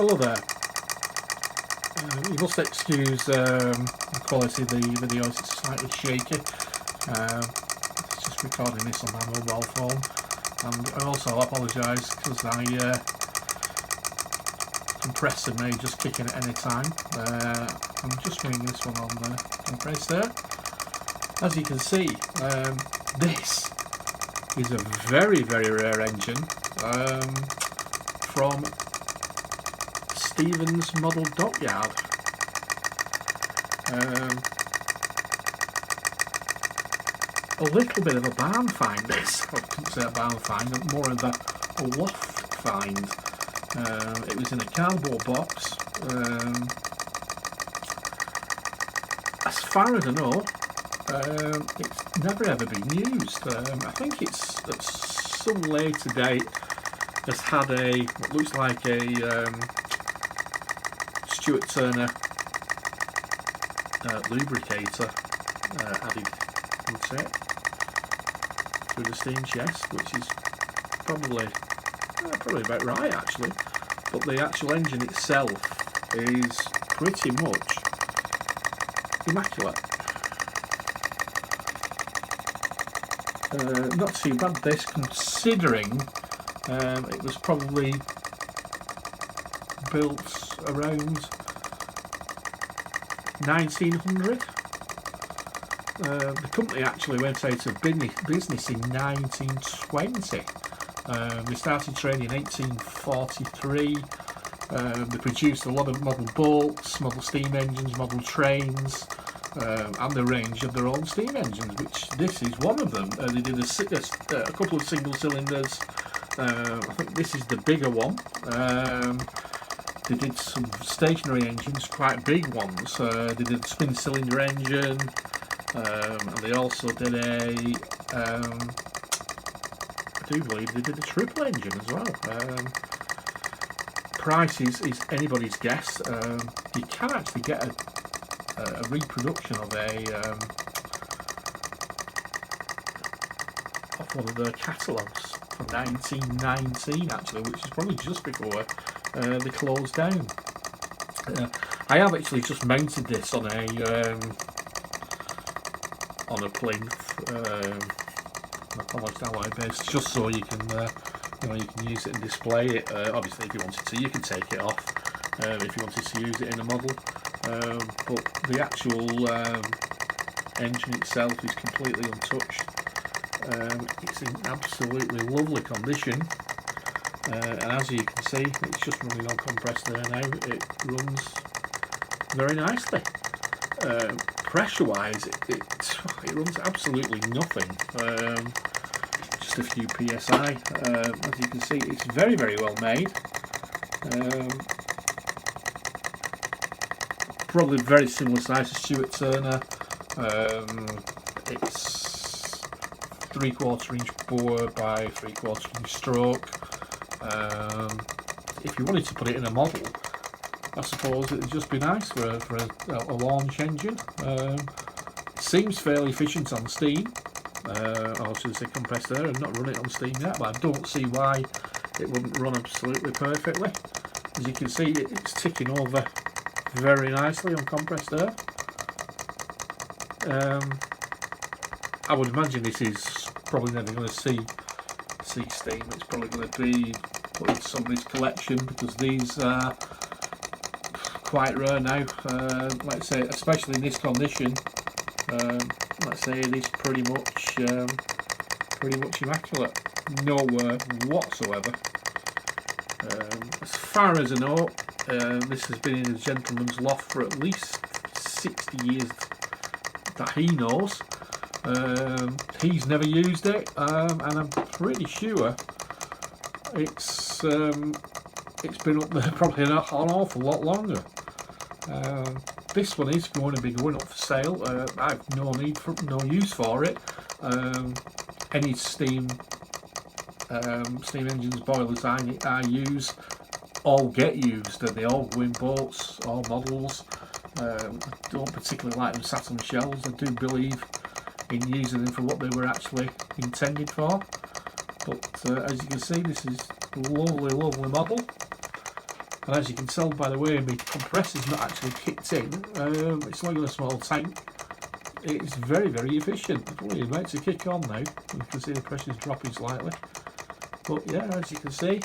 Hello there. You must excuse the quality of the video, it's slightly shaky. It's just recording this on my mobile phone, and I also apologise because I compressor may just kick in at any time. I'm just running this one on the compressor. As you can see, this is a very rare engine from Stevens model Dockyard. A little bit of a barn find this. I couldn't say a barn find, but more of a loft find. It was in a cardboard box. As far as I know, it's never ever been used. I think it's at some later date has had what looks like a Stuart Turner lubricator added onto it through the steam chest, which is probably about right actually. But the actual engine itself is pretty much immaculate. Not too bad this, considering it was probably built around 1900. The company actually went out of business in 1920. They started training in 1843. They produced a lot of model boats, model steam engines, model trains, and the range of their own steam engines, which this is one of them. They did a couple of single cylinders. I think this is the bigger one. They did some stationary engines, quite big ones. They did a spin cylinder engine, and they also did I do believe they did a triple engine as well. Price is anybody's guess. You can actually get a reproduction of one of their catalogues from 1919 actually, which is probably just before they closed down. I have actually just mounted this on a plinth, on a alloy base, just so you can you can use it and display it. Obviously, if you wanted to, you can take it off if you wanted to use it in a model. But the actual engine itself is completely untouched. It's in absolutely lovely condition, and as you can see, it's just running on compressed air now. It runs very nicely. Pressure wise, it runs absolutely nothing, just a few psi. As you can see, it's very well made. Probably very similar size to Stuart Turner. It's 3/4 inch bore by 3/4 inch stroke. If you wanted to put it in a model, I suppose it would just be nice for a launch engine. It seems fairly efficient on steam, or should I say compressed air, and not run it on steam yet, but I don't see why it wouldn't run absolutely perfectly. As you can see, it's ticking over very nicely on compressed air. I would imagine this is probably never going to see steam. It's probably going to be put in somebody's collection, because these are quite rare now. Let's say, especially in this condition, let's say it is pretty much immaculate. No wear whatsoever. As far as I know, this has been in a gentleman's loft for at least 60 years that he knows. He's never used it, and I'm pretty sure it's been up there probably an awful lot longer. This one is going to be going up for sale. I have no use for it. Any steam engines, boilers I use all get used, and they all go in boats, all models. I don't particularly like them sat on shelves. I do believe in using them for what they were actually intended for. But as you can see, this is a lovely model. And as you can tell by the way my compressor's not actually kicked in, it's only got a small tank. It's very, very efficient. I'm probably about to kick on now. You can see the pressure's dropping slightly. But yeah, as you can see,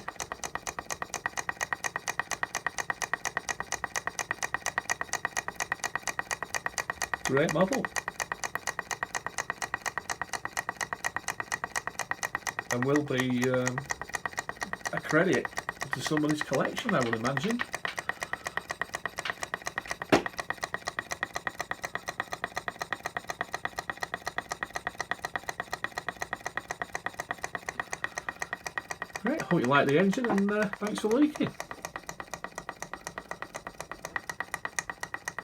great model. And will be a credit to somebody's collection, I would imagine. Great, hope you like the engine, and thanks for looking.